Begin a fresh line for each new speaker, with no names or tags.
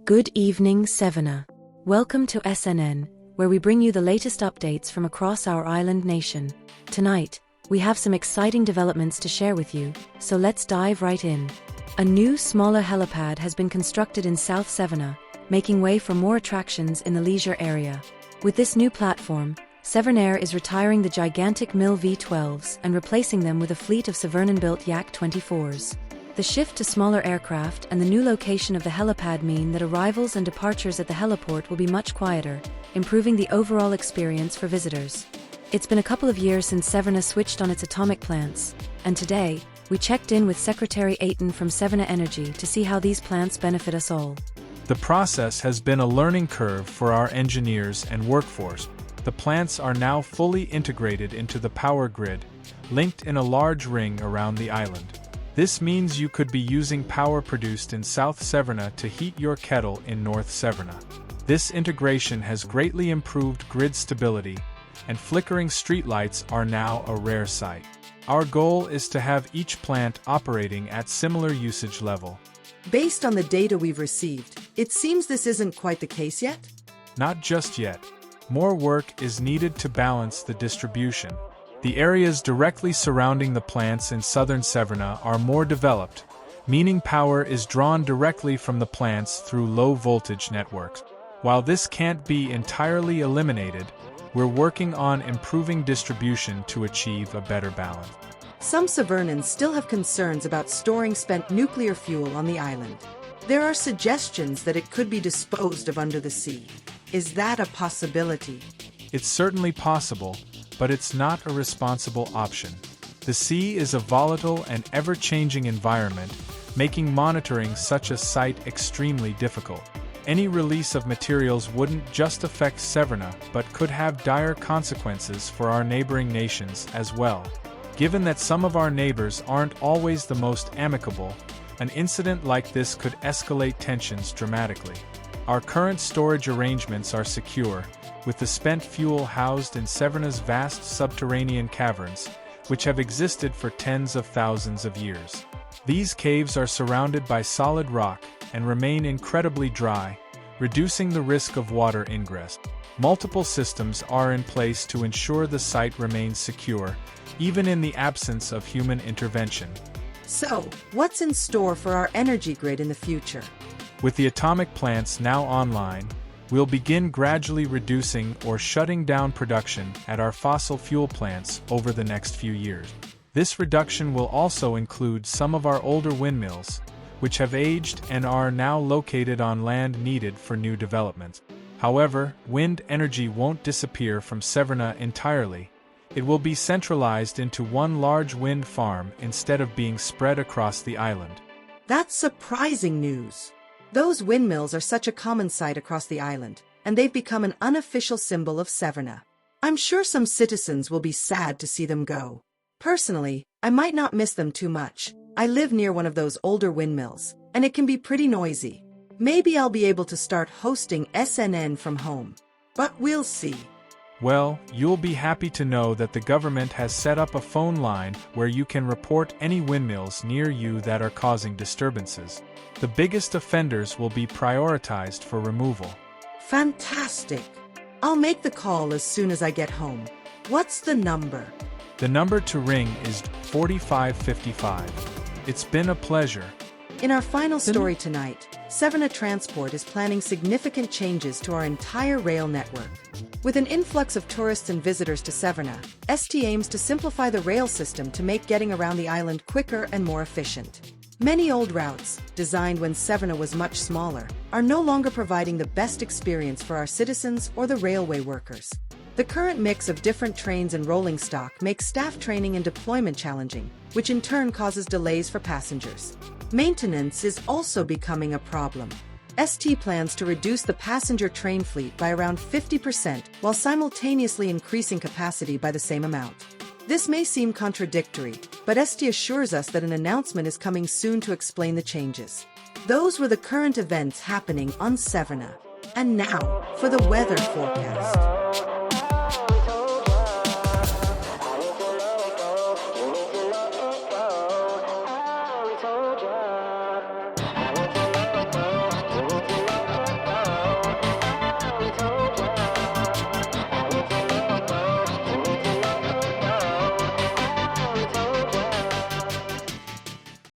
Good evening, Severna. Welcome to SNN, where we bring you the latest updates from across our island nation. Tonight, we have some exciting developments to share with you, so let's dive right in. A new, smaller helipad has been constructed in South Severna, making way for more attractions in the leisure area. With this new platform, Severn-Air is retiring the gigantic Mill V12s and replacing them with a fleet of Severna-built Yak 24s. The shift to smaller aircraft and the new location of the helipad mean that arrivals and departures at the heliport will be much quieter, improving the overall experience for visitors. It's been a couple of years since Severna switched on its atomic plants, and today, we checked in with Secretary Ayton from Severna Energy to see how these plants benefit us all.
The process has been a learning curve for our engineers and workforce. The plants are now fully integrated into the power grid, linked in a large ring around the island. This means you could be using power produced in South Severna to heat your kettle in North Severna. This integration has greatly improved grid stability, and flickering streetlights are now a rare sight. Our goal is to have each plant operating at similar usage level.
Based on the data we've received, it seems this isn't quite the case yet?
Not just yet. More work is needed to balance the distribution. The areas directly surrounding the plants in southern Severna are more developed, meaning power is drawn directly from the plants through low-voltage networks. While this can't be entirely eliminated, we're working on improving distribution to achieve a better balance.
Some Severnans still have concerns about storing spent nuclear fuel on the island. There are suggestions that it could be disposed of under the sea. Is that a possibility?
It's certainly possible, but it's not a responsible option. The sea is a volatile and ever-changing environment, making monitoring such a site extremely difficult. Any release of materials wouldn't just affect Severna, but could have dire consequences for our neighboring nations as well. Given that some of our neighbors aren't always the most amicable, an incident like this could escalate tensions dramatically. Our current storage arrangements are secure, with the spent fuel housed in Severna's vast subterranean caverns, which have existed for tens of thousands of years. These caves are surrounded by solid rock and remain incredibly dry, reducing the risk of water ingress. Multiple systems are in place to ensure the site remains secure, even in the absence of human intervention.
So, what's in store for our energy grid in the future?
With the atomic plants now online, we'll begin gradually reducing or shutting down production at our fossil fuel plants over the next few years. This reduction will also include some of our older windmills, which have aged and are now located on land needed for new developments. However, wind energy won't disappear from Severna entirely. It will be centralized into one large wind farm instead of being spread across the island.
That's surprising news. Those windmills are such a common sight across the island, and they've become an unofficial symbol of Severna. I'm sure some citizens will be sad to see them go. Personally, I might not miss them too much. I live near one of those older windmills, and it can be pretty noisy. Maybe I'll be able to start hosting SNN from home. But we'll see.
Well, you'll be happy to know that the government has set up a phone line where you can report any windmills near you that are causing disturbances. The biggest offenders will be prioritized for removal.
Fantastic! I'll make the call as soon as I get home. What's the number?
The number to ring is 4555. It's been a pleasure.
In our final story tonight, Severna Transport is planning significant changes to our entire rail network. With an influx of tourists and visitors to Severna, ST aims to simplify the rail system to make getting around the island quicker and more efficient. Many old routes, designed when Severna was much smaller, are no longer providing the best experience for our citizens or the railway workers. The current mix of different trains and rolling stock makes staff training and deployment challenging, which in turn causes delays for passengers. Maintenance is also becoming a problem. ST plans to reduce the passenger train fleet by around 50% while simultaneously increasing capacity by the same amount. This may seem contradictory, but ST assures us that an announcement is coming soon to explain the changes. Those were the current events happening on Severna. And now, for the weather forecast.